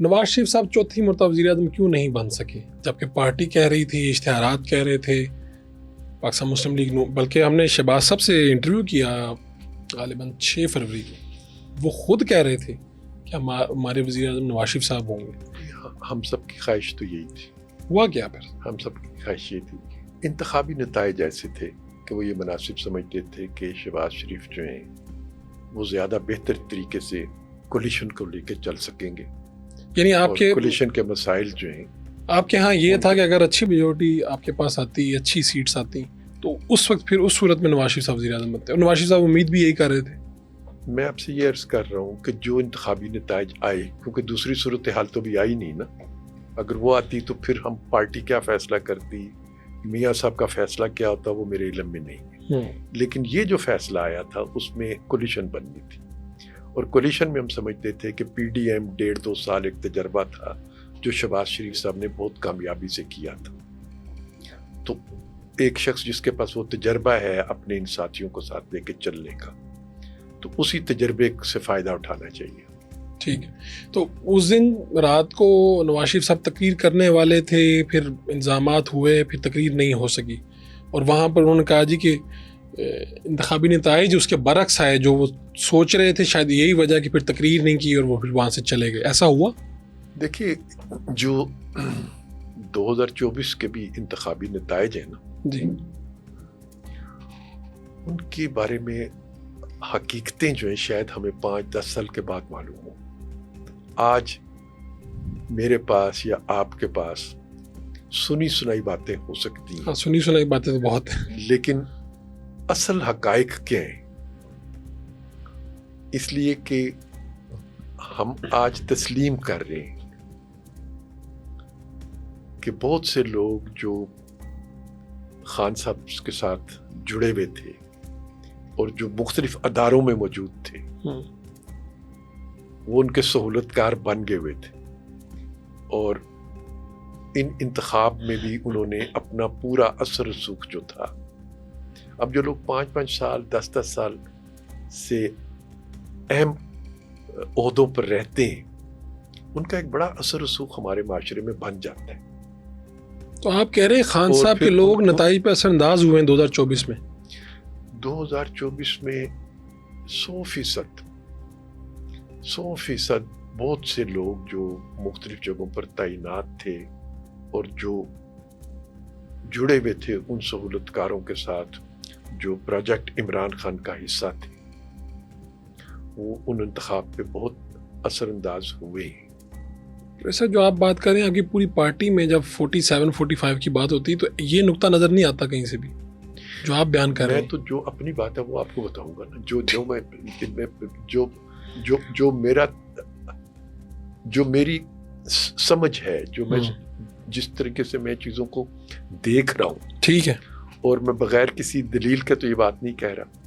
نواز شریف صاحب چوتھی مرتبہ وزیر اعظم کیوں نہیں بن سکے، جبکہ پارٹی کہہ رہی تھی، اشتہارات کہہ رہے تھے، پاکستان مسلم لیگ بلکہ ہم نے شہباز صاحب سے انٹرویو کیا غالباً 6 فروری کو، وہ خود کہہ رہے تھے کہ ہمارے وزیر اعظم نواز شریف صاحب ہوں گے. ہم سب کی خواہش تو یہی تھی. ہوا کیا پھر؟ ہم سب کی خواہش یہ تھی. انتخابی نتائج ایسے تھے کہ وہ یہ مناسب سمجھتے تھے کہ شہباز شریف جو ہیں وہ زیادہ بہتر طریقے سے کولیشن کو لے کے چل سکیں گے. یعنی آپ کے کولیشن کے مسائل جو ہیں، آپ کے ہاں یہ تھا کہ اگر اچھی میجورٹی آپ کے پاس آتی، اچھی سیٹس آتی، تو اس وقت پھر اس صورت میں نواز شریف صاحب وزیر اعظم بنتے. اور نواز شریف صاحب امید بھی یہی کر رہے تھے. میں آپ سے یہ عرض کر رہا ہوں کہ جو انتخابی نتائج آئے، کیونکہ دوسری صورتحال تو بھی آئی نہیں نا. اگر وہ آتی تو پھر ہم پارٹی کیا فیصلہ کرتی، میاں صاحب کا فیصلہ کیا ہوتا، وہ میرے علم میں نہیں. لیکن یہ جو فیصلہ آیا تھا اس میں کولیشن بننی تھی، اور کولیشن میں ہم سمجھتے تھے کہ پی ڈی ایم 1.5-2 سال ایک تجربہ تھا جو شہباز شریف صاحب نے بہت کامیابی سے کیا تھا. تو ایک شخص جس کے پاس وہ تجربہ ہے اپنے ان ساتھیوں کو ساتھ لے کے چلنے کا، تو اسی تجربے سے فائدہ اٹھانا چاہیے. ٹھیک ہے. تو اس دن رات کو نواز شریف صاحب تقریر کرنے والے تھے، پھر الزامات ہوئے، پھر تقریر نہیں ہو سکی، اور وہاں پر انہوں نے کہا جی کہ انتخابی نتائج اس کے برعکس آئے، جو وہ سوچ رہے تھے شاید یہی وجہ کہ پھر تقریر نہیں کی اور وہ پھر وہاں سے چلے گئے. ایسا ہوا؟ دیکھیے، جو 2024 کے بھی انتخابی نتائج ہیں نا جی، ان کے بارے میں حقیقتیں جو ہیں شاید ہمیں 5-10 سال کے بعد معلوم ہوں. آج میرے پاس یا آپ کے پاس سنی سنائی باتیں ہو سکتی ہیں. ہاں، سنی سنائی باتیں تو بہت ہیں، لیکن اصل حقائق کیا ہیں؟ اس لیے کہ ہم آج تسلیم کر رہے ہیں کہ بہت سے لوگ جو خان صاحب کے ساتھ جڑے ہوئے تھے اور جو مختلف اداروں میں موجود تھے، وہ ان کے سہولت کار بن گئے ہوئے تھے، اور ان انتخاب میں بھی انہوں نے اپنا پورا اثر رسوخ جو تھا. اب جو لوگ 5-5 سال 10-10 سال سے اہم عہدوں پر رہتے ہیں، ان کا ایک بڑا اثر رسوخ ہمارے معاشرے میں بن جاتا ہے. تو آپ کہہ رہے ہیں خان صاحب کے لوگ نتائج پہ اثر انداز ہوئے ہیں 2024 میں؟ 2024 میں 100% بہت سے لوگ جو مختلف جگہوں پر تعینات تھے اور جو جڑے ہوئے تھے ان سہولت کاروں کے ساتھ جو پروجیکٹ عمران خان کا حصہ تھے، وہ ان انتخاب پہ بہت اثر انداز ہوئے. ویسے جو آپ بات کر رہے ہیں آپ کی پوری پارٹی میں جب 47-45 کی بات ہوتی ہے تو یہ نقطہ نظر نہیں آتا کہیں سے بھی جو آپ بیان کر رہے ہیں. میں تو جو اپنی بات ہے وہ آپ کو بتاؤں گا نا، جو میری سمجھ ہے، جو میں جس طریقے سے میں چیزوں کو دیکھ رہا ہوں. ٹھیک ہے. اور میں بغیر کسی دلیل کے تو یہ بات نہیں کہہ رہا.